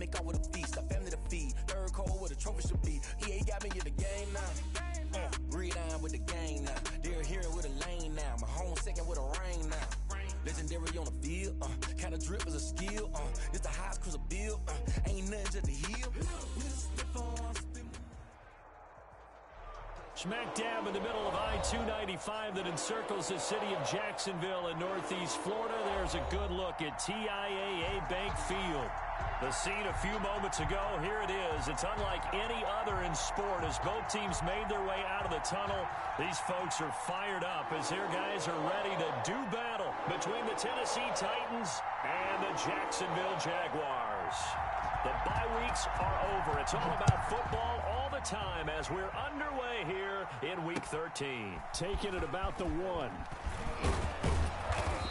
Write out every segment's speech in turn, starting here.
make out with a feast, a family to feed. Third cold where the trophy should be. EA got me in the game now. Read on with the gang now. They're here with a lane now. My home second with a rain now. Legendary on the field. Kind of drip is a skill. It's the highest cruiser bill. Ain't nothing just to heal. Smack dab in the middle of I-295 that encircles the city of Jacksonville in northeast Florida. There's a good look at TIAA Bank Field. The scene a few moments ago, here it is. It's unlike any other in sport as both teams made their way out of the tunnel. These folks are fired up as their guys are ready to do battle between the Tennessee Titans and the Jacksonville Jaguars. The bye weeks are over. It's all about football all the time as we're underway here in Week 13. Taking it about the 1.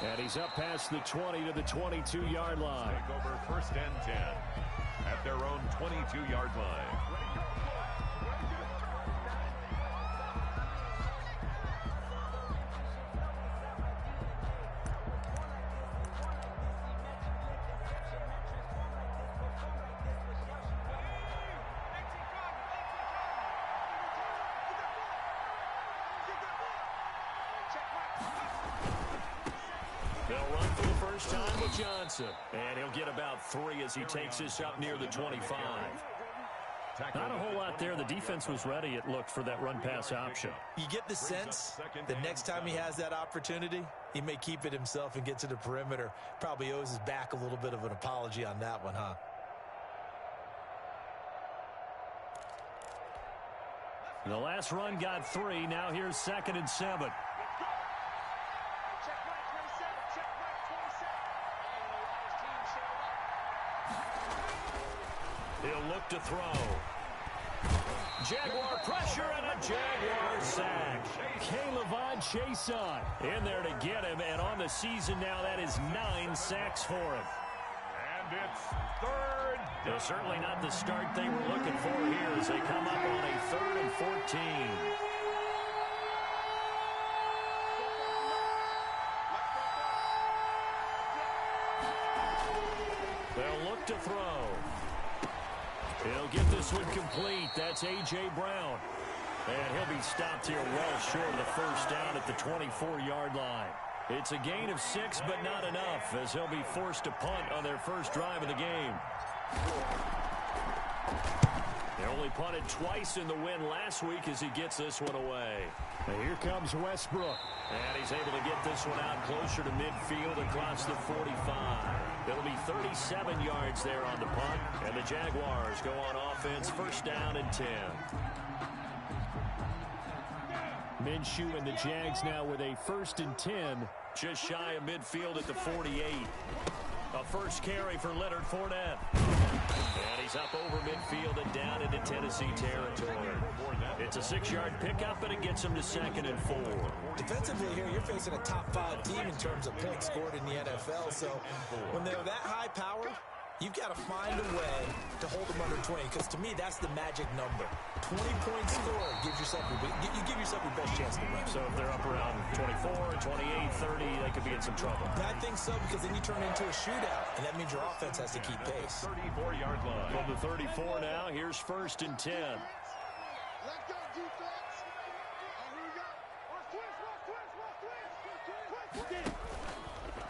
And he's up past the 20 to the 22-yard line. Take over 1st and 10 at their own 22-yard line. Johnson, and he'll get about 3 as he takes this up near the 25. Not a whole lot there. The defense was ready, it looked, for that run-pass option. You get the sense that next time he has that opportunity, he may keep it himself and get to the perimeter. Probably owes his back a little bit of an apology on that one, huh? The last run got 3. Now here's 2nd and 7. He'll look to throw. Jaguar pressure and a Jaguar sack. K'Lavon Chaisson in there to get him, and on the season now that is 9 sacks for him. And it's 3rd. They're certainly not the start they were looking for here as they come up on a 3rd and 14. They'll look to throw. He'll get this one complete. That's A.J. Brown. And he'll be stopped here well short of the first down at the 24-yard line. It's a gain of 6, but not enough, as they'll be forced to punt on their first drive of the game. They only punted twice in the win last week as he gets this one away. And here comes Westbrook. And he's able to get this one out closer to midfield across the 45. It'll be 37 yards there on the punt. And the Jaguars go on offense, 1st down and 10. Minshew and the Jags now with a 1st and 10. Just shy of midfield at the 48. A first carry for Leonard Fournette. And he's up over midfield and down into Tennessee territory. It's a 6-yard pickup, and it gets him to 2nd and 4. Defensively here, you're facing a top 5 team in terms of points scored in the NFL. So when they're that high powered, you've got to find a way to hold them under 20, because to me, that's the magic number. 20 points scored gives yourself you give yourself your best chance to win. So if they're up around 24, 28, 30, they could be in some trouble. I think so, because then you turn into a shootout, and that means your offense has to keep pace. 34-yard line. From the 34 now, here's 1st and 10.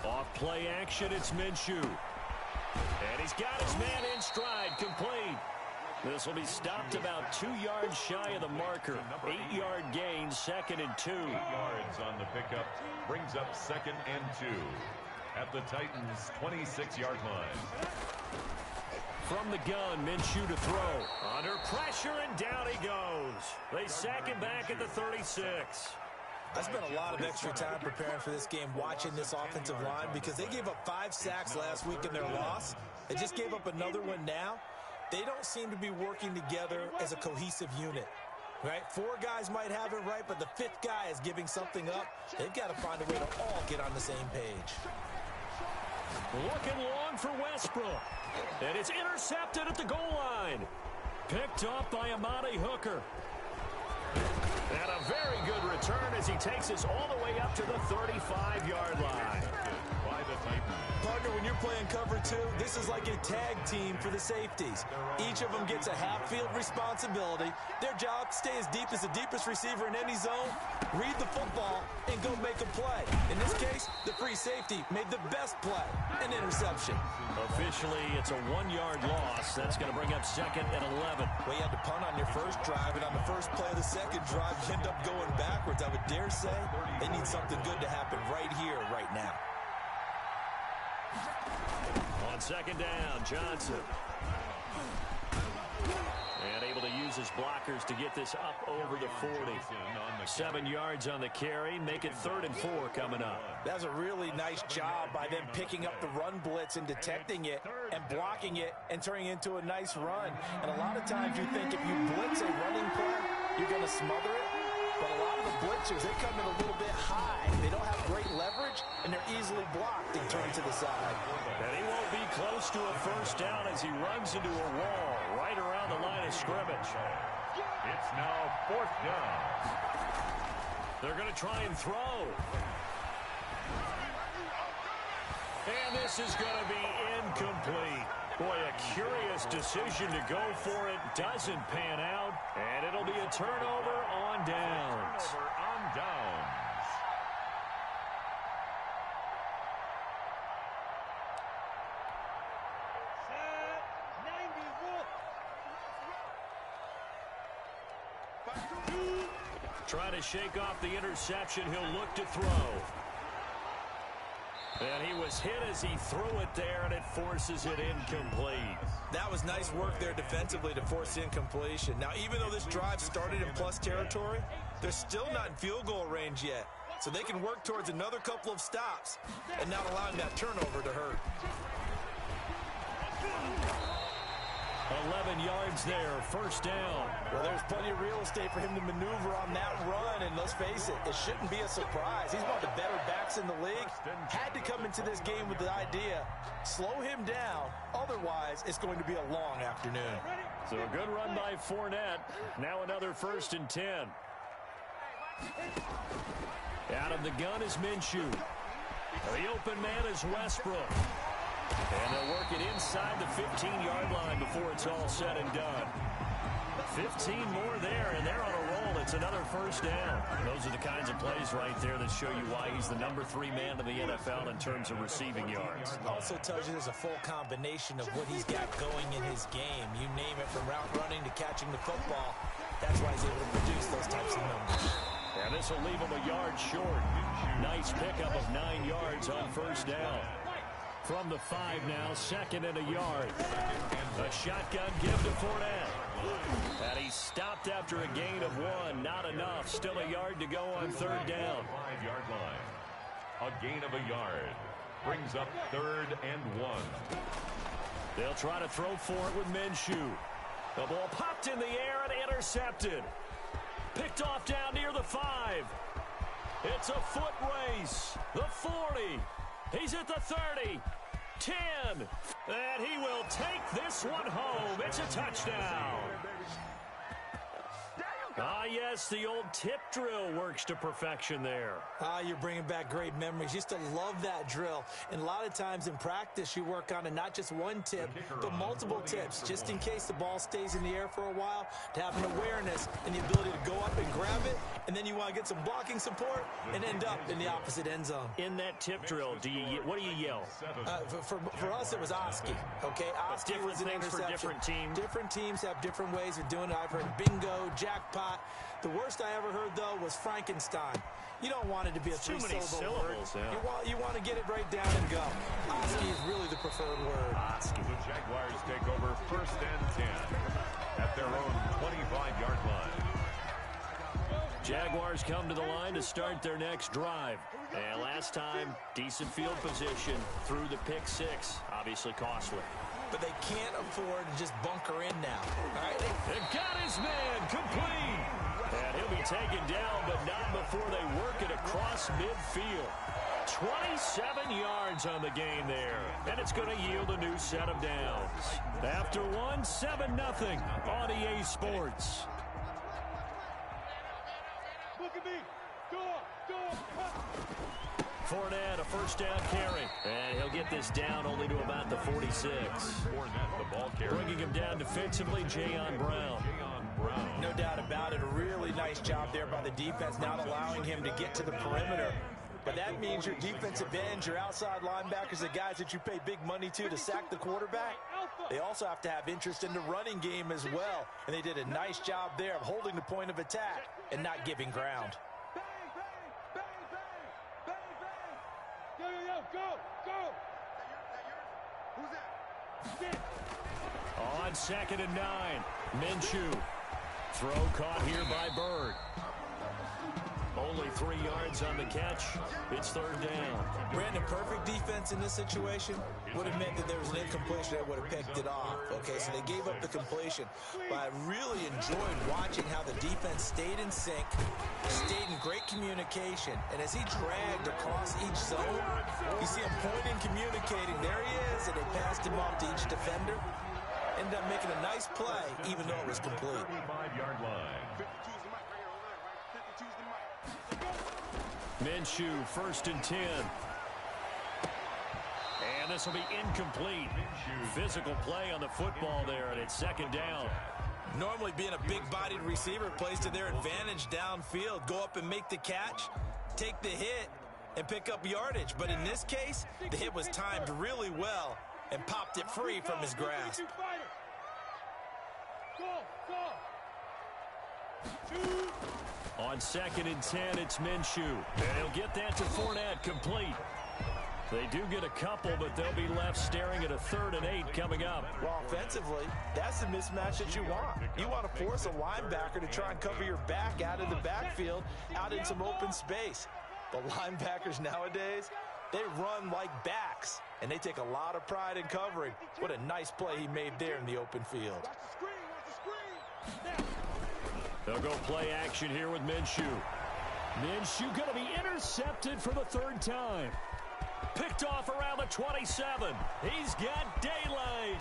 Off play action, it's Minshew. And he's got his man in stride, complete. This will be stopped about 2 yards shy of the marker. 8-yard gain, 2nd and 2. 8 yards on the pickup brings up 2nd and 2 at the Titans' 26-yard line. From the gun, Minshew to throw. Under pressure, and down he goes. They sack him back at the 36. I spent a lot of extra time preparing for this game, watching this offensive line, because they gave up 5 sacks last week in their loss. They just gave up another one now. They don't seem to be working together as a cohesive unit, right? 4 guys might have it right, but the 5th guy is giving something up. They've got to find a way to all get on the same page. Looking long for Westbrook. And it's intercepted at the goal line. Picked up by Amani Hooker. And a very good return as he takes us all the way up to the 35-yard line. 5 the Titans. Partner, when you're playing cover two, this is like a tag team for the safeties. Each of them gets a half-field responsibility. Their job, stay as deep as the deepest receiver in any zone, read the football, and go make a play. In this case, the free safety made the best play, an interception. Officially, it's a 1-yard loss. That's going to bring up 2nd and 11. Well, you had to punt on your first drive, and on the first play of the second drive, you end up going backwards. I would dare say they need something good to happen right here, right now. On 2nd down, Johnson. And able to use his blockers to get this up over the 40. 7 yards on the carry. Make it 3rd and 4 coming up. That's a really nice job by them picking up the run blitz and detecting it and blocking it and turning it into a nice run. And a lot of times you think if you blitz a running play, you're going to smother it. But a lot of the blitzers, they come in a little bit high. They don't have great leverage, and they're easily blocked and turned to the side. And he won't be close to a first down as he runs into a wall right around the line of scrimmage. It's now 4th down. They're going to try and throw. And this is going to be incomplete. Boy, a curious decision to go for it. Doesn't pan out. And it'll be a turnover on downs. Trying to shake off the interception. He'll look to throw. And he was hit as he threw it there, and it forces it incomplete. That was nice work there defensively to force incompletion. Now, even though this drive started in plus territory, they're still not in field goal range yet. So they can work towards another couple of stops and not allowing that turnover to hurt. 11 yards there, 1st down. Well, there's plenty of real estate for him to maneuver on that run, and let's face it, it shouldn't be a surprise. He's one of the better backs in the league. Had to come into this game with the idea, slow him down, otherwise it's going to be a long afternoon. So a good run by Fournette. Now another 1st and 10. Out of the gun is Minshew. The open man is Westbrook. And they'll work it inside the 15-yard line before it's all said and done. 15 more there, and they're on a roll. It's another 1st down. Those are the kinds of plays right there that show you why he's the number 3 man in the NFL in terms of receiving yards. Also tells you there's a full combination of what he's got going in his game. You name it, from route running to catching the football. That's why he's able to produce those types of numbers. And this will leave him a yard short. Nice pickup of 9 yards on 1st down. From the 5 now, 2nd and a yard. A shotgun give to Fournette. And he stopped after a gain of 1. Not enough. Still a yard to go on 3rd down. 5-yard line. A gain of a yard. Brings up 3rd and 1. They'll try to throw for it with Minshew. The ball popped in the air and intercepted. Picked off down near the 5. It's a foot race. The 40. He's at the 30. 10. And he will take this one home. It's a touchdown. Ah, yes, the old tip drill works to perfection there. Ah, you're bringing back great memories. Used to love that drill. And a lot of times in practice, you work on it, not just one tip, but multiple tips, just in case the ball stays in the air for a while, to have an awareness and the ability to go up and grab it, and then you want to get some blocking support and end up in the opposite end zone. In that tip drill, what do you yell? For us, it was Oski. Okay, Oski was an interception. For different teams. Different teams have different ways of doing it. I've heard bingo, jackpot. The worst I ever heard, though, was Frankenstein. You don't want it to be a three-syllable word. Yeah. You want to get it right down and go. Oski is really the preferred word. Oski. The Jaguars take over 1st and 10 at their own 25-yard line. Jaguars come to the line to start their next drive. And last time, decent field position through the pick 6. Obviously costly. But they can't afford to just bunker in now. All right? They got his man complete. And he'll be taken down, but not before they work it across midfield. 27 yards on the game there. And it's going to yield a new set of downs. After one, 7-0 on EA Sports. Fournette, a first down carry. And he'll get this down only to about the 46. Fournette, the ball carrier. Bringing him down defensively, Jayon Brown. No doubt about it. A really nice job there by the defense, not allowing him to get to the perimeter. But that means your defensive ends, your outside linebackers, the guys that you pay big money to sack the quarterback, they also have to have interest in the running game as well. And they did a nice job there of holding the point of attack and not giving ground. On 2nd and 9, Minshew. Throw caught here by Bird. Only 3 yards on the catch. It's 3rd down. Brandon, perfect defense in this situation would have meant that there was an incompletion that would have picked it off. Okay, so they gave up the completion. But I really enjoyed watching how the defense stayed in sync, stayed in great communication. And as he dragged across each zone, you see him pointing, communicating. There he is, and they passed him off to each defender. Ended up making a nice play, even though it was complete. 5-yard line. Minshew, 1st and 10. And this will be incomplete. Physical play on the football there, and it's 2nd down. Normally being a big-bodied receiver plays to their advantage downfield. Go up and make the catch, take the hit, and pick up yardage. But in this case, the hit was timed really well and popped it free from his grasp. On 2nd and 10, it's Minshew. And he'll get that to Fournette, complete. They do get a couple, but they'll be left staring at a 3rd and 8 coming up. Well, offensively, that's the mismatch that you want. You want to force a linebacker to try and cover your back out of the backfield, out in some open space. The linebackers nowadays, they run like backs, and they take a lot of pride in covering. What a nice play he made there in the open field. They'll go play action here with Minshew. Minshew going to be intercepted for the 3rd time. Picked off around the 27. He's got daylight.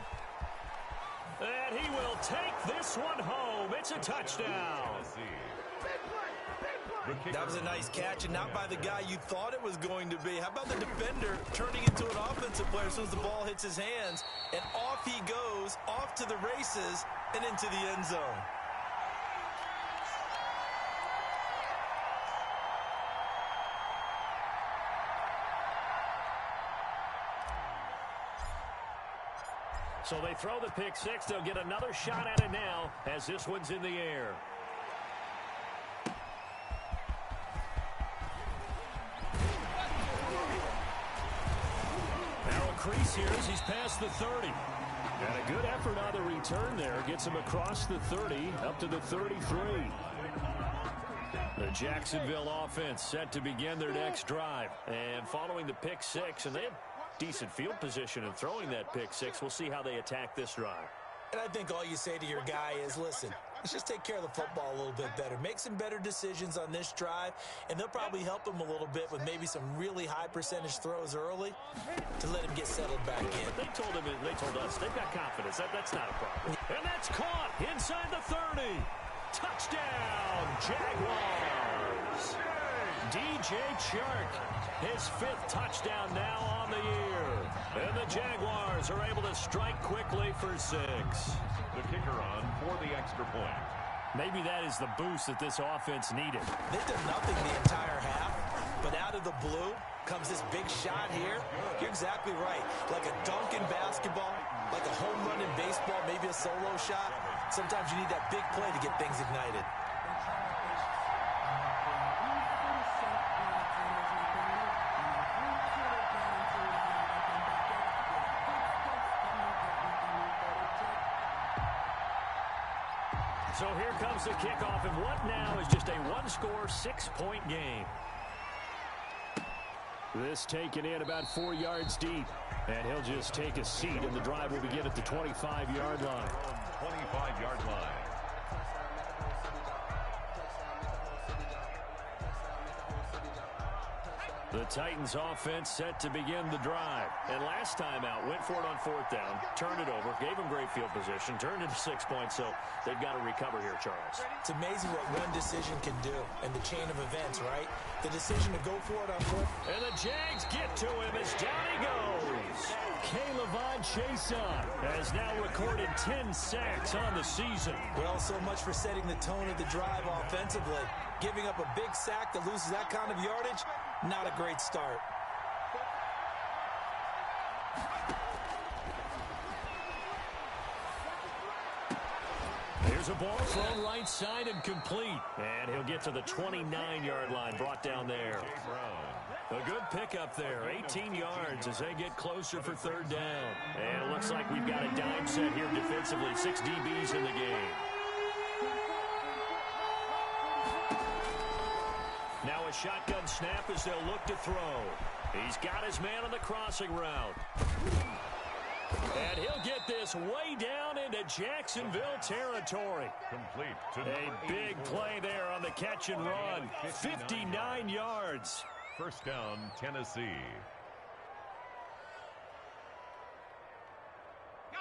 And he will take this one home. It's a touchdown. That was a nice catch, and not by the guy you thought it was going to be. How about the defender turning into an offensive player as soon as the ball hits his hands, and off he goes, off to the races, and into the end zone. So they throw the pick 6. They'll get another shot at it now as this one's in the air. Now a crease here as he's past the 30. And a good effort on the return there. Gets him across the 30 up to the 33. The Jacksonville offense set to begin their next drive. And following the pick 6, and they have decent field position in throwing that pick 6. We'll see how they attack this drive. And I think all you say to your guy is, listen, let's just take care of the football a little bit better. Make some better decisions on this drive, and they'll probably help him a little bit with maybe some really high percentage throws early to let him get settled back in. But they told us they've got confidence. That's not a problem. And that's caught inside the 30. Touchdown, Jaguars. DJ Chark, his 5th touchdown now on the year. And the Jaguars are able to strike quickly for 6. The kicker on for the extra point. Maybe that is the boost that this offense needed. They did nothing the entire half, but out of the blue comes this big shot here. You're exactly right. Like a dunk in basketball, like a home run in baseball, maybe a solo shot. Sometimes you need that big play to get things ignited. So here comes the kickoff, and what now is just a one-score, 6-point game. This taken in about 4 yards deep, and he'll just take a seat, and the drive will begin at the 25-yard line. 25-yard line. The Titans offense set to begin the drive. And last time out, went for it on 4th down, turned it over, gave them great field position, turned into 6 points, so they've got to recover here, Charles. It's amazing what one decision can do in the chain of events, right? The decision to go for it on 4th. And the Jags get to him as down he goes. K'Lavon Chaisson has now recorded 10 sacks on the season. Well, so much for setting the tone of the drive offensively. Giving up a big sack that loses that kind of yardage, not a great start. Here's a ball thrown right side and complete. And he'll get to the 29-yard line, brought down there. A good pickup there, 18 yards as they get closer for 3rd down. And it looks like we've got a dime set here defensively, 6 DBs in the game. Now a shotgun snap as they'll look to throw. He's got his man on the crossing route. And he'll get this way down into Jacksonville territory. Complete to A big play there on the catch and run. 59 yards. 1st down, Tennessee.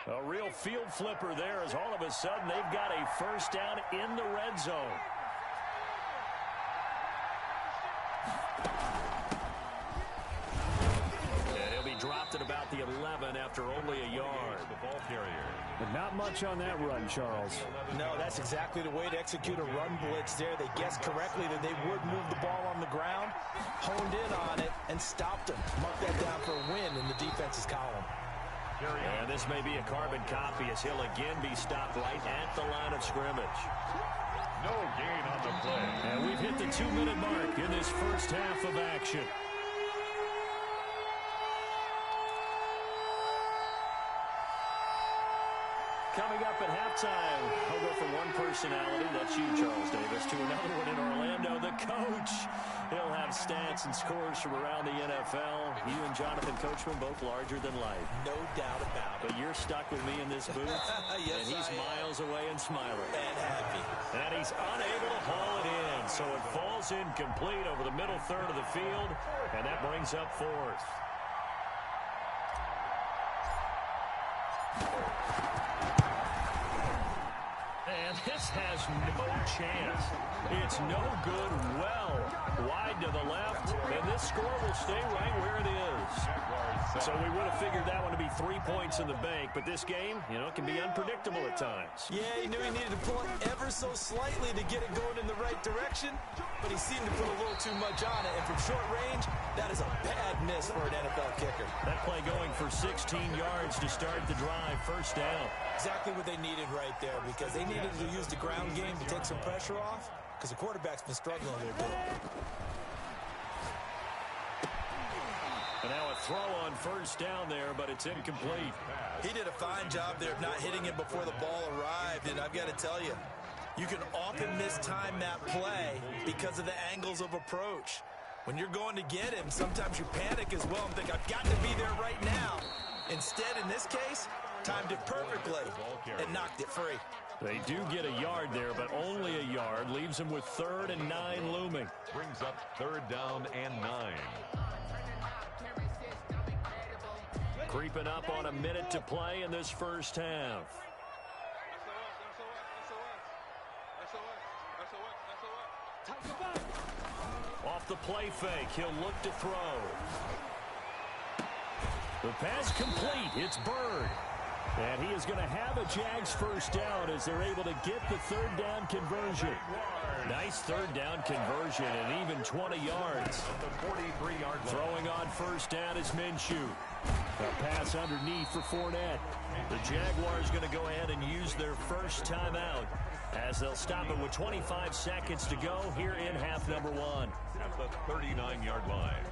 A real field flipper there as all of a sudden they've got a 1st down in the red zone. Dropped at about the 11 after only a yard. The ball carrier. But not much on that run, Charles. No, that's exactly the way to execute a run blitz there. They guessed correctly that they would move the ball on the ground, honed in on it, and stopped them. Mark that down for a win in the defense's column. And this may be a carbon copy as he'll again be stopped right at the line of scrimmage. No gain on the play. And we've hit the 2-minute mark in this first half of action. Coming up at halftime, I'll go from one personality, that's you, Charles Davis, to another one in Orlando, the coach. He'll have stats and scores from around the NFL. You and Jonathan Coachman, both larger than life. No doubt about it. But you're stuck with me in this booth, yes, and he's miles away and smiling. And happy. And he's unable to haul it in, so it falls incomplete over the middle third of the field, and that brings up 4th. This has no chance. It's no good. Well, wide to the left, and this score will stay right where it is. So we would have figured that one to be 3 points in the bank, but this game, can be unpredictable at times. Yeah, he knew he needed to pull it ever so slightly to get it going in the right direction, but he seemed to put a little too much on it, and from short range, that is a bad miss for an NFL kicker. That play going for 16 yards to start the drive, 1st down. Exactly what they needed right there, because they needed to use the ground game to take some pressure off, because the quarterback's been struggling a little bit. And now a throw on 1st down there, but it's incomplete. He did a fine job there of not hitting it before the ball arrived, and I've got to tell you, you can often mistime that play because of the angles of approach. When you're going to get him, sometimes you panic as well and think, I've got to be there right now. Instead, in this case, timed it perfectly and knocked it free. They do get a yard there, but only a yard. Leaves them with 3rd and 9 looming. Brings up 3rd down and 9. Creeping up on a minute to play in this first half. Off the play fake, he'll look to throw. The pass complete. It's Bird. And he is going to have a Jags 1st down as they're able to get the 3rd down conversion. Nice 3rd down conversion and even 20 yards. Throwing on 1st down is Minshew. A pass underneath for Fournette. The Jaguars going to go ahead and use their first timeout as they'll stop it with 25 seconds to go here in half number 1. At the 39-yard line.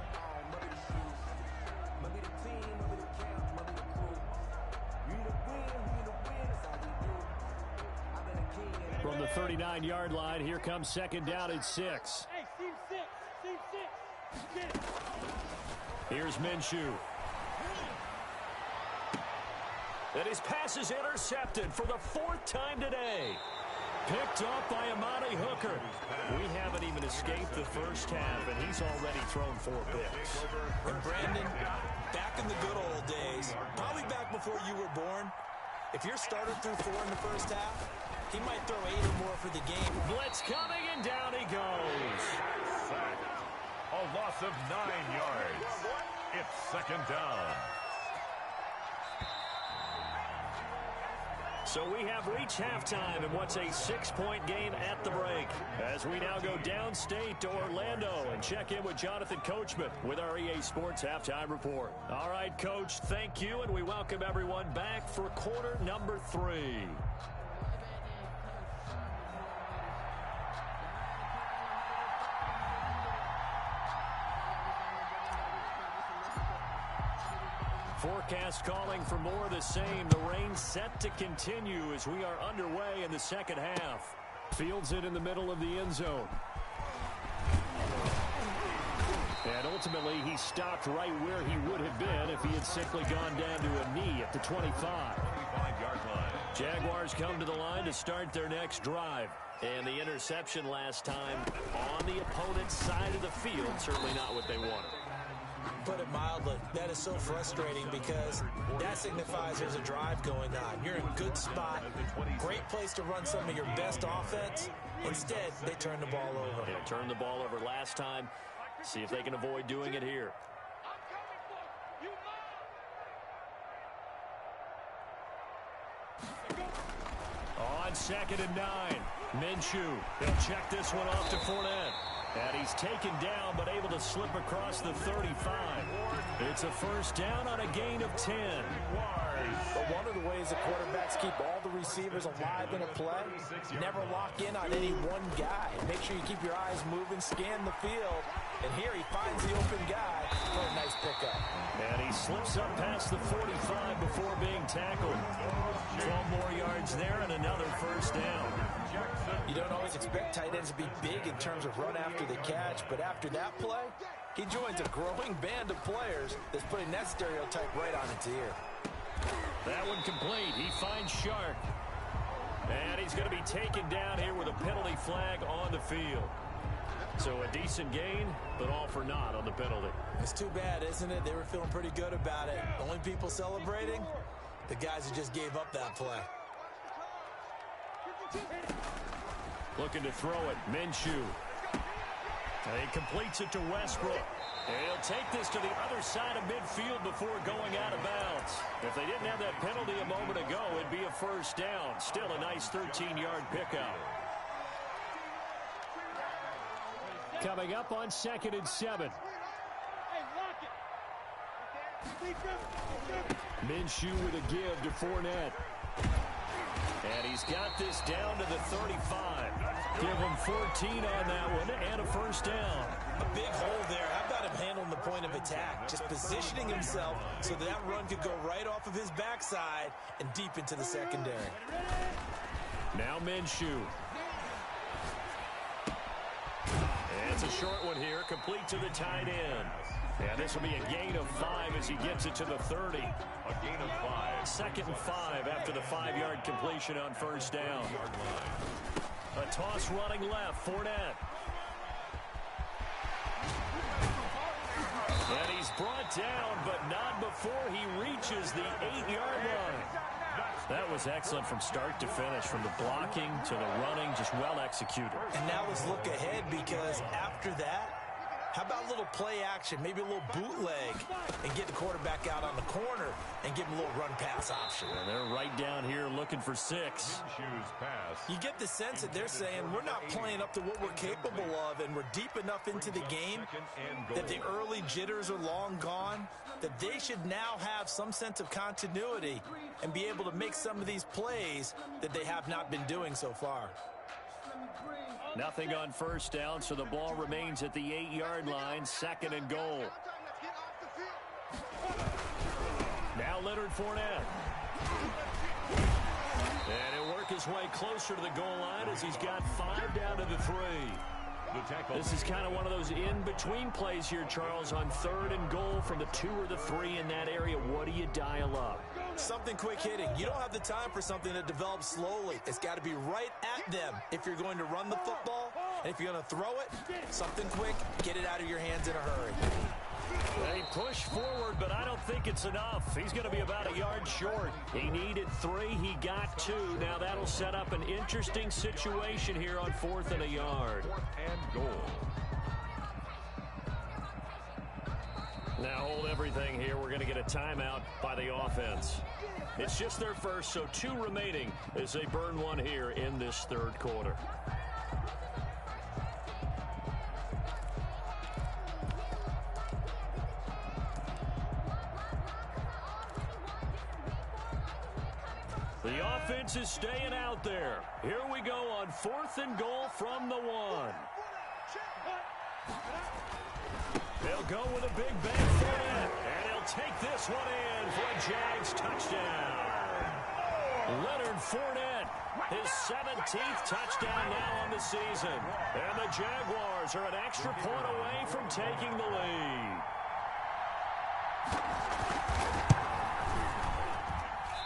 From the 39-yard line, here comes 2nd down and 6. Here's Minshew. And his pass is intercepted for the 4th time today. Picked up by Amani Hooker. We haven't even escaped the first half, and he's already thrown 4 picks. And Brandon, back in the good old days, probably back before you were born, if your starter threw 4 in the first half, he might throw 8 or more for the game. Blitz coming, and down he goes. Sacked. A loss of 9 yards. It's second down. So we have reached halftime in what's a 6-point game at the break. As we now go downstate to Orlando and check in with Jonathan Coachman with our EA Sports Halftime Report. All right, Coach, thank you, and we welcome everyone back for quarter number 3. Forecast calling for more of the same. The rain set to continue as we are underway in the second half. Fields it in the middle of the end zone. And ultimately, he stopped right where he would have been if he had simply gone down to a knee at the 25. 25-yard line. Jaguars come to the line to start their next drive. And the interception last time on the opponent's side of the field, certainly not what they wanted. Put it mildly, that is so frustrating because that signifies there's a drive going on. You're in a good spot, great place to run some of your best offense. Instead, they turn the ball over. Yeah, turned the ball over last time. See if they can avoid doing it here. On 2nd and 9, Minshew. He'll check this one off to Fournette. And he's taken down, but able to slip across the 35. It's a first down on a gain of 10. But one of the ways the quarterbacks keep all the receivers alive in a play, never lock in on any one guy. Make sure you keep your eyes moving, scan the field. And here he finds the open guy for a nice pickup. And he slips up past the 45 before being tackled. 12 more yards there and another first down. You don't always expect tight ends to be big in terms of run after the catch, but after that play, he joins a growing band of players that's putting that stereotype right on its ear. That one complete. He finds Shark. And he's going to be taken down here with a penalty flag on the field. So a decent gain, but all for naught on the penalty. It's too bad, isn't it? They were feeling pretty good about it. Only people celebrating, the guys who just gave up that play. Looking to throw it, Minshew. And he completes it to Westbrook. And he'll take this to the other side of midfield before going out of bounds. If they didn't have that penalty a moment ago, it'd be a first down. Still a nice 13-yard pickup. Coming up on 2nd and 7. Minshew with a give to Fournette. And he's got this down to the 35. Give him 14 on that one and a first down. A big hole there. How about him handling the point of attack? Just positioning himself so that run could go right off of his backside and deep into the secondary. Now Minshew. And it's a short one here, complete to the tight end. And this will be a gain of 5 as he gets it to the 30. A gain of 5. 2nd and 5 after the 5-yard completion on first down. A toss running left, Fournette. And he's brought down, but not before he reaches the 8-yard line. That was excellent from start to finish, from the blocking to the running, just well executed. And now let's look ahead, because after that, how about a little play action, maybe a little bootleg, and get the quarterback out on the corner and give him a little run-pass option. And they're right down here looking for 6. You get the sense that they're saying we're not playing up to what we're capable of, and we're deep enough into the game that the early jitters are long gone, that they should now have some sense of continuity and be able to make some of these plays that they have not been doing so far. Nothing on first down, so the ball remains at the 8-yard line, 2nd and goal. Now Leonard Fournette. And he'll work his way closer to the goal line as he's got 5 down to the 3. This is kind of one of those in-between plays here, Charles, on 3rd and goal from the 2 or the 3 in that area. What do you dial up? Something quick hitting. You don't have the time for something that develops slowly. It's got to be right at them if you're going to run the football. And if you're going to throw it, something quick, get it out of your hands in a hurry. They push forward, but I don't think it's enough. He's going to be about a yard short. He needed 3. He got 2. Now that'll set up an interesting situation here on 4th and a yard. 4th and goal. Now hold everything here. We're going to get a timeout by the offense. It's just their first, so 2 remaining as they burn 1 here in this 3rd quarter. The offense is staying out there. Here we go on 4th and goal from the 1. They'll go with a big bang for it, and he'll take this one in for a Jags touchdown. Leonard Fournette, his 17th touchdown now on the season. And the Jaguars are an extra point away from taking the lead.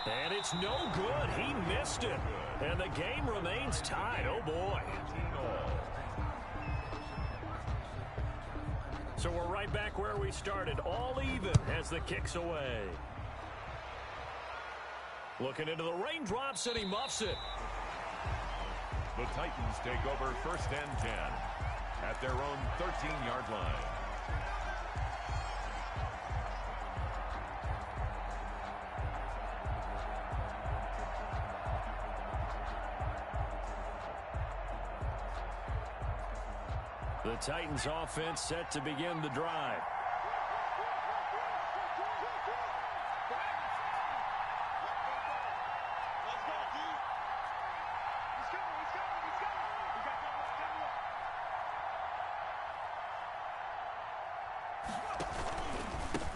And it's no good. He missed it. And the game remains tied. Oh, boy. So we're right back where we started. All even as the kick's away. Looking into the raindrops, and he muffs it. The Titans take over 1st and 10 at their own 13-yard line. The Titans offense set to begin the drive.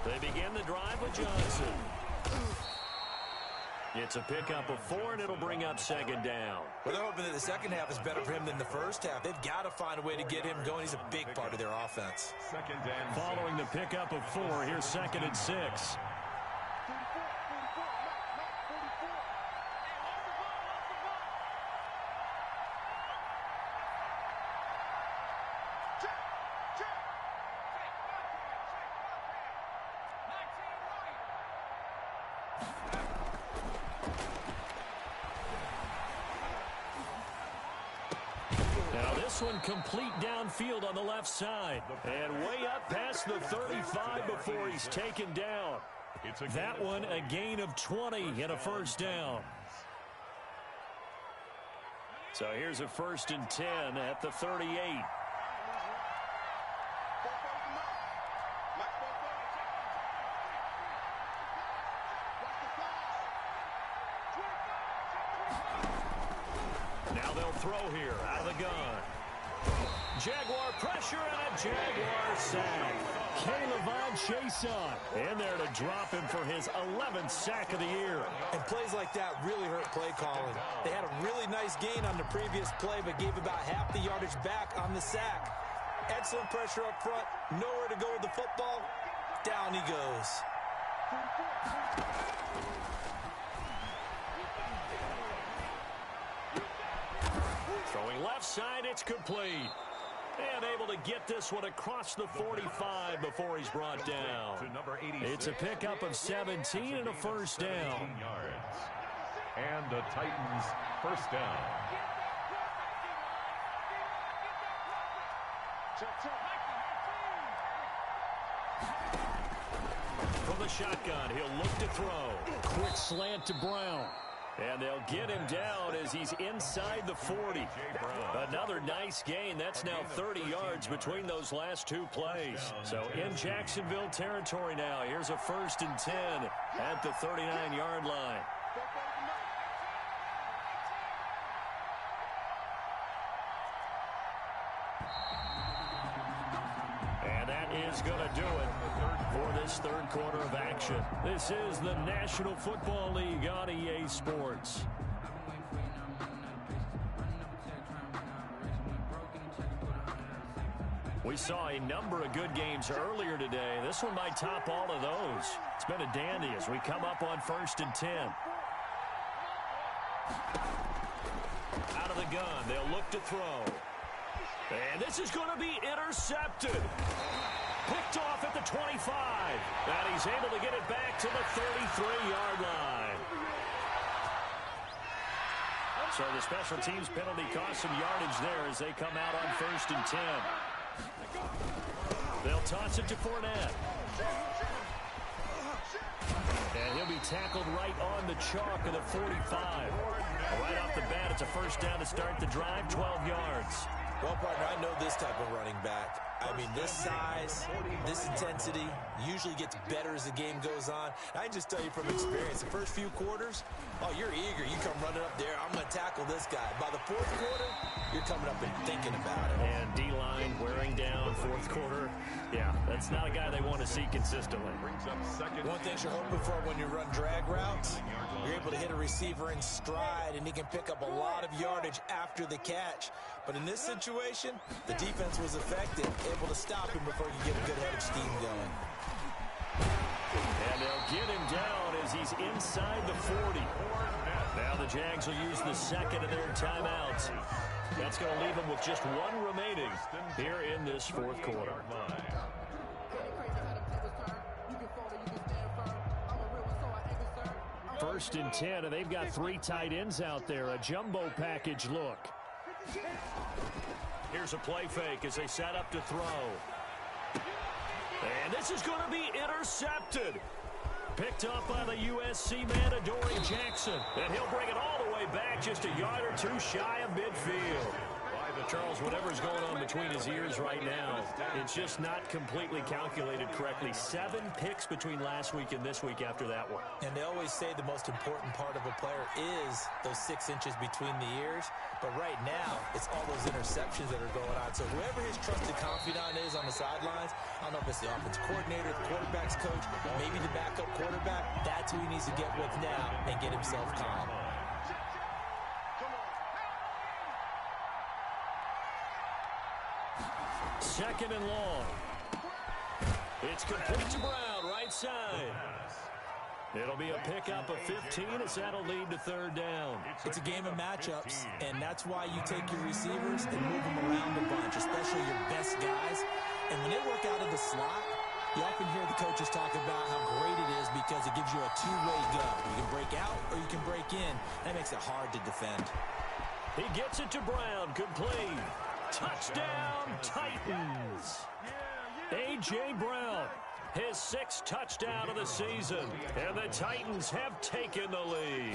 They begin the drive with Johnson. It's a pickup of 4, and it'll bring up 2nd down. Well, they're hoping that the second half is better for him than the first half. They've got to find a way to get him going. He's a big part of their offense. 2nd and 6. Following the pickup of 4, here's 2nd and 6. This one complete downfield on the left side. And way up past the 35 before he's taken down. That one a gain of 20 and a 1st down. So here's a 1st and 10 at the 38. Now they'll throw here out of the gun. Jaguar pressure and a Jaguar sack. Caleb Chason in there to drop him for his 11th sack of the year. And plays like that really hurt play calling. They had a really nice gain on the previous play, but gave about half the yardage back on the sack. Excellent pressure up front. Nowhere to go with the football. Down he goes. Throwing left side, it's complete. And able to get this one across the 45 before he's brought down. It's a pickup of 17 and a 1st down. And the Titans 1st down. From the shotgun, he'll look to throw. Quick slant to Brown. And they'll get him down as he's inside the 40. Another nice gain. That's now 30 yards between those last 2 plays. So in Jacksonville territory now. Here's a 1st and 10 at the 39-yard line. And that is going to do it for this 3rd quarter of action. This is the National Football League on EA Sports. We saw a number of good games earlier today. This one might top all of those. It's been a dandy as we come up on 1st and 10. Out of the gun, they'll look to throw. And this is going to be intercepted. Picked off at the 25. And he's able to get it back to the 33-yard line. So the special teams penalty cost some yardage there as they come out on 1st and 10. They'll toss it to Fournette. And he'll be tackled right on the chalk of the 45. Right off the bat, it's a first down to start the drive, 12 yards. Well, partner, I know this type of running back. I mean, this size, this intensity usually gets better as the game goes on. I can just tell you from experience, the first few quarters, oh, you're eager. You come running up there, I'm going to tackle this guy. By the fourth quarter, you're coming up and thinking about it. And D-line wearing down fourth quarter. Yeah, that's not a guy they want to see consistently. One thing you're hoping for when you run drag routes, you're able to hit a receiver in stride, and he can pick up a lot of yardage after the catch. But in this situation, the defense was effective, able to stop him before you get a good head of steam going. And they'll get him down as he's inside the 40. Now the Jags will use the second of their timeouts. That's going to leave them with just one remaining here in this fourth quarter. First and 10, and they've got 3 tight ends out there. A jumbo package look. Here's a play fake as they set up to throw. And this is going to be intercepted. Picked up by the USC man, Adoree Jackson. And he'll bring it all the way back just a yard or two shy of midfield. Charles, whatever's going on between his ears right now, it's just not completely calculated correctly. 7 picks between last week and this week after that one. And they always say the most important part of a player is those 6 inches between the ears. But right now, it's all those interceptions that are going on. So whoever his trusted confidant is on the sidelines, I don't know if it's the offensive coordinator, the quarterback's coach, maybe the backup quarterback, that's who he needs to get with now and get himself calm. Second and long. It's complete to Brown, right side. It'll be a pickup of 15 as that'll lead to third down. It's a game of matchups, and that's why you take your receivers and move them around a bunch, especially your best guys. And when they work out of the slot, you often hear the coaches talk about how great it is because it gives you a two-way go. You can break out or you can break in. That makes it hard to defend. He gets it to Brown, complete. Touchdown, Titans. A.J. Brown, his 6th touchdown of the season. And the Titans have taken the lead.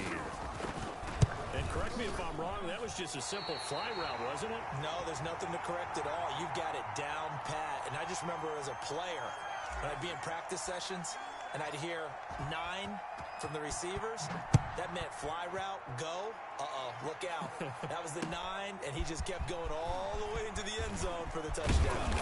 And correct me if I'm wrong, that was just a simple fly route, wasn't it? No, there's nothing to correct at all. You've got it down pat. And I just remember as a player, when I'd be in practice sessions, and I'd hear 9 from the receivers, that meant fly route, go. Look out. That was the 9, and he just kept going all the way into the end zone for the touchdown.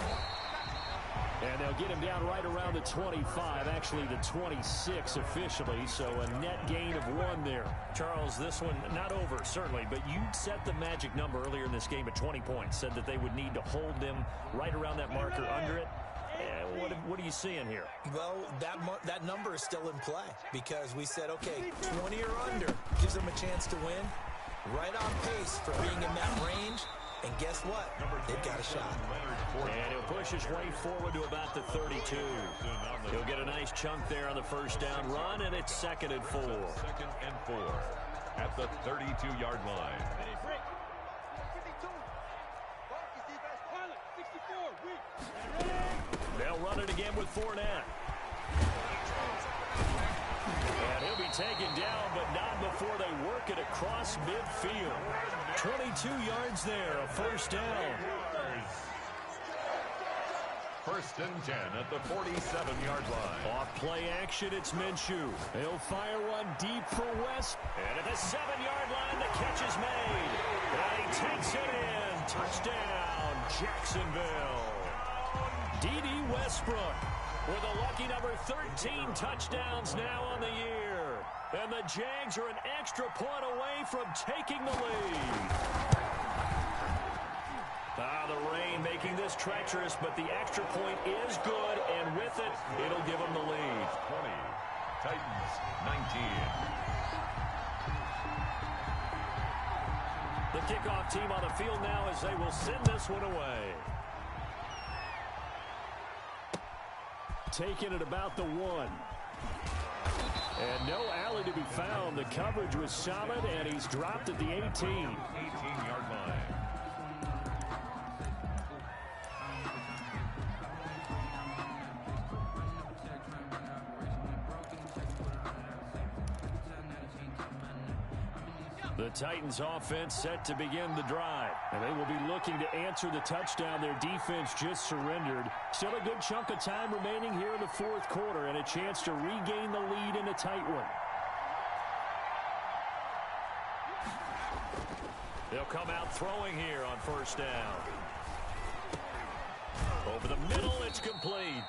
And they'll get him down right around the 25, actually the 26 officially, so a net gain of 1 there. Charles, this one not over, certainly, but you set the magic number earlier in this game at 20 points, said that they would need to hold them right around that marker under it. What are you seeing here? Well, that number is still in play because we said, okay, 20 or under gives them a chance to win. Right on pace for being in that range. And guess what? They've got a shot. And he'll push his way forward to about the 32. He'll get a nice chunk there on the first down run, and it's 2nd and 4. 2nd and 4 at the 32-yard line. They'll run it again with Fournette. And he'll be taken down, but not before they work it across midfield. 22 yards there, a first down. 1st and 10 at the 47-yard line. Off play action, it's Minshew. He'll fire one deep for West. And at the 7-yard line, the catch is made. And he takes it in. Touchdown, Jacksonville. D.D. Westbrook with a lucky number 13 touchdowns now on the year. And the Jags are an extra point away from taking the lead. The rain makes making this treacherous, but the extra point is good, and with it, it'll give them the lead. 20, Titans 19. The kickoff team on the field now as they will send this one away. Taking it about the 1. And no alley to be found. The coverage was solid, and he's dropped at the 18. 18-yard line. The Titans offense set to begin the drive, and they will be looking to answer the touchdown their defense just surrendered. Still a good chunk of time remaining here in the fourth quarter, and a chance to regain the lead in a tight one. They'll come out throwing here on first down. Over the middle, it's complete.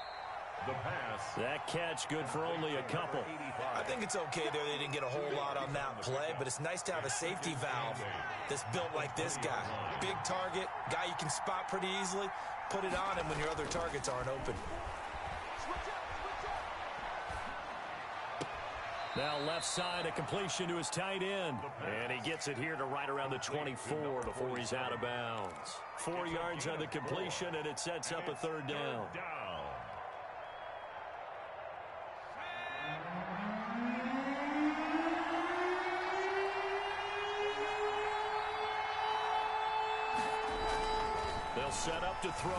The pass. That catch good for only a couple. I think it's okay there. They didn't get a whole lot on that play, but it's nice to have a safety valve that's built like this guy. Big target, guy you can spot pretty easily. Put it on him when your other targets aren't open. Now left side, a completion to his tight end. And he gets it here to right around the 24 before he's out of bounds. 4 yards on the completion, and it sets up a third down. They'll set up to throw.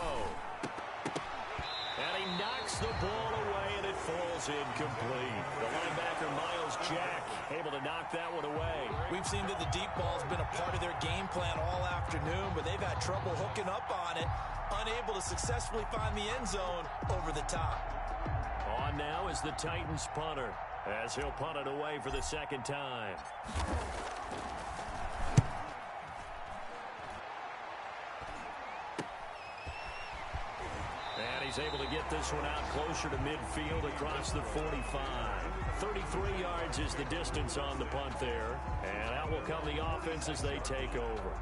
And he knocks the ball away, and it falls incomplete. The linebacker, Miles Jack, able to knock that one away. We've seen that the deep ball's been a part of their game plan all afternoon, but they've had trouble hooking up on it, unable to successfully find the end zone over the top. On now is the Titans punter, as he'll punt it away for the second time. He's able to get this one out closer to midfield across the 45. 33 yards is the distance on the punt there. And out will come the offense as they take over.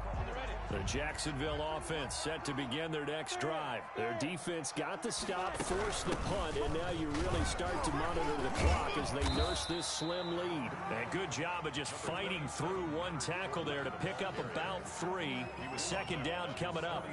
The Jacksonville offense set to begin their next drive. Their defense got the stop, forced the punt, and now you really start to monitor the clock as they nurse this slim lead. And good job of just fighting through one tackle there to pick up about 3. Second down coming up.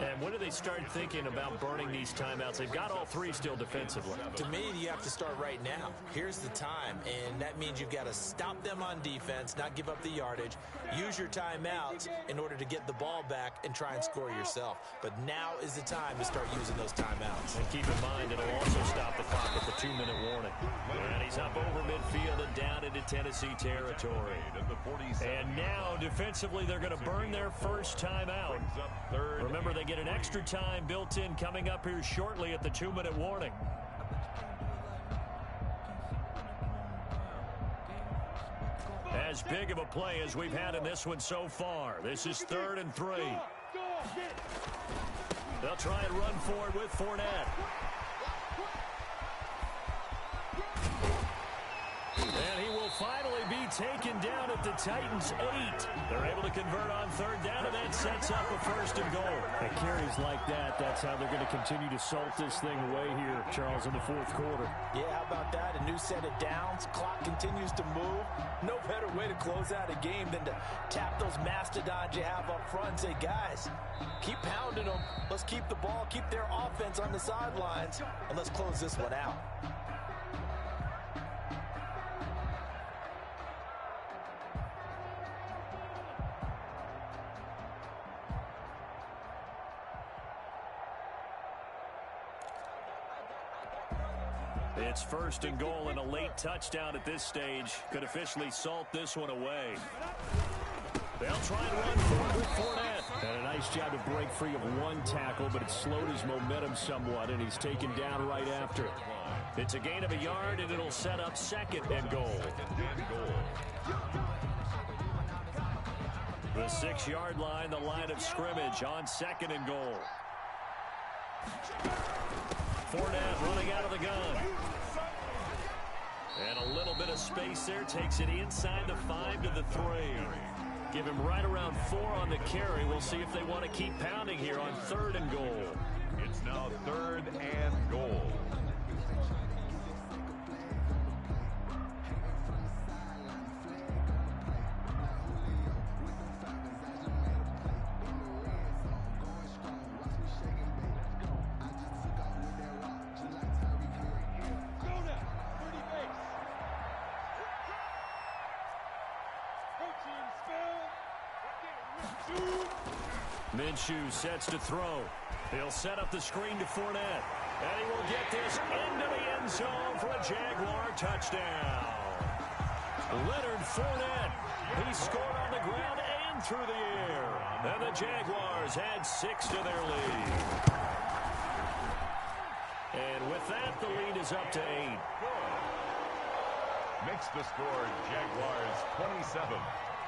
And when do they start thinking about burning these timeouts? They've got all 3 still defensively. To me, you have to start right now. Here's the time, and that means you've got to stop them on defense, not give up the yardage. Use your timeouts in order to get the ball back and try and score yourself. But now is the time to start using those timeouts. And keep in mind, it'll also stop the clock at the 2-minute warning. And he's up over midfield and down into Tennessee territory. And now, defensively, they're going to burn their first timeout. Remember, they get an extra time built in coming up here shortly at the 2-minute warning. As big of a play as we've had in this one so far. This is 3rd and 3. They'll try and run forward with Fournette. And he will finally be taken down at the Titans' 8. They're able to convert on 3rd down, and that sets up a 1st and goal. And carries like that, that's how they're going to continue to salt this thing away here, Charles, in the 4th quarter. Yeah, how about that? A new set of downs. Clock continues to move. No better way to close out a game than to tap those mastodons you have up front and say, guys, keep pounding them. Let's keep the ball, keep their offense on the sidelines, and let's close this one out. It's 1st and goal, and a late touchdown at this stage could officially salt this one away. They'll try and run forward with Fournette. And a nice job to break free of one tackle, but it slowed his momentum somewhat, and he's taken down right after it. It's a gain of a yard, and it'll set up 2nd and goal. The 6-yard line, the line of scrimmage on 2nd and goal. Fournette running out of the gun. And a little bit of space there, takes it inside the 5 to the 3. Give him right around 4 on the carry. We'll see if they want to keep pounding here on 3rd and goal. It's now 3rd and goal. Minshew sets to throw. He'll set up the screen to Fournette. And he will get this into the end zone for a Jaguar touchdown. Leonard Fournette. He scored on the ground and through the air. And the Jaguars add 6 to their lead. And with that, the lead is up to 8. Makes the score Jaguars 27,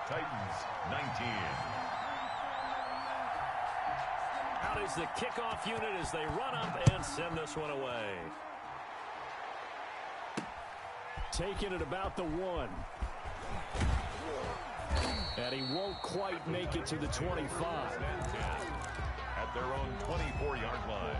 Titans 19. Out is the kickoff unit as they run up and send this one away. Taking it about the 1. And he won't quite make it to the 25. At their own 24-yard line.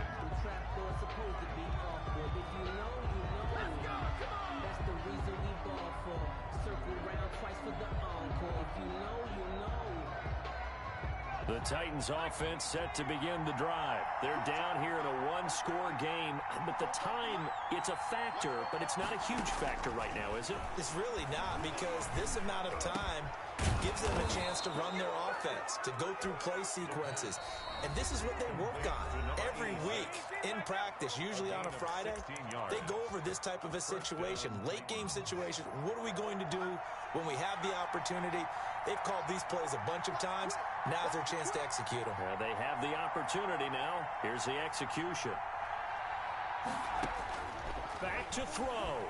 The Titans offense set to begin the drive. They're down here in a one-score game, but the time, it's a factor, but it's not a huge factor right now, is it? It's really not, because this amount of time gives them a chance to run their offense, to go through play sequences. And this is what they work on every week in practice, usually on a Friday. They go over this type of a situation, late game situation. What are we going to do when we have the opportunity? They've called these plays a bunch of times. Now's their chance to execute them. They have the opportunity now. Here's the execution. Back to throw.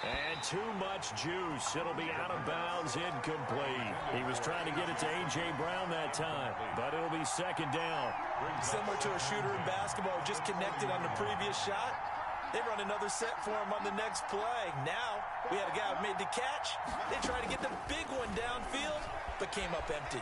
And too much juice. It'll be out of bounds, incomplete. He was trying to get it to A.J. Brown that time, but it'll be 2nd down. Similar to a shooter in basketball, just connected on the previous shot. They run another set for him on the next play. Now, we had a guy who made the catch. They tried to get the big one downfield, but came up empty.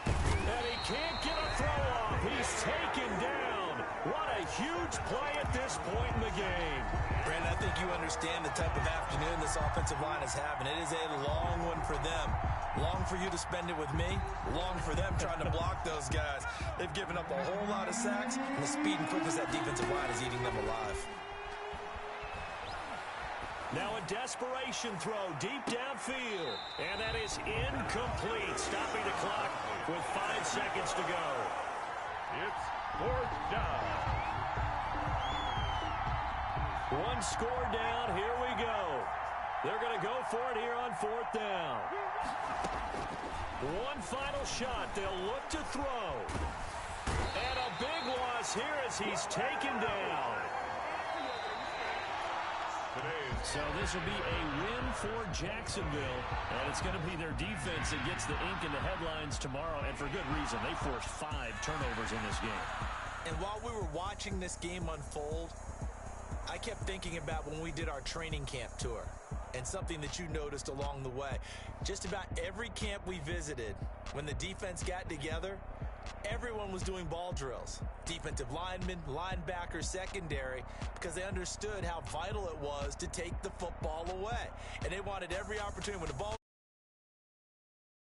And he can't get a throw off. He's taken down. What a huge play at this point in the game. Brandon, I think you understand the type of afternoon this offensive line is having. It is a long one for them. Long for you to spend it with me. Long for them trying to block those guys. They've given up a whole lot of sacks, and the speed and quickness of that defensive line is eating them alive. Now a desperation throw deep downfield. And that is incomplete. Stopping the clock with 5 seconds to go. It's 4th down. 1 score down. Here we go. They're going to go for it here on 4th down. 1 final shot. They'll look to throw. And a big loss here as he's taken down. So this will be a win for Jacksonville, and it's going to be their defense that gets the ink in the headlines tomorrow, and for good reason. They forced 5 turnovers in this game. And while we were watching this game unfold, I kept thinking about when we did our training camp tour, and something that you noticed along the way. Just about every camp we visited, when the defense got together, everyone was doing ball drills. Defensive linemen, linebackers, secondary, because they understood how vital it was to take the football away. And they wanted every opportunity. When the ball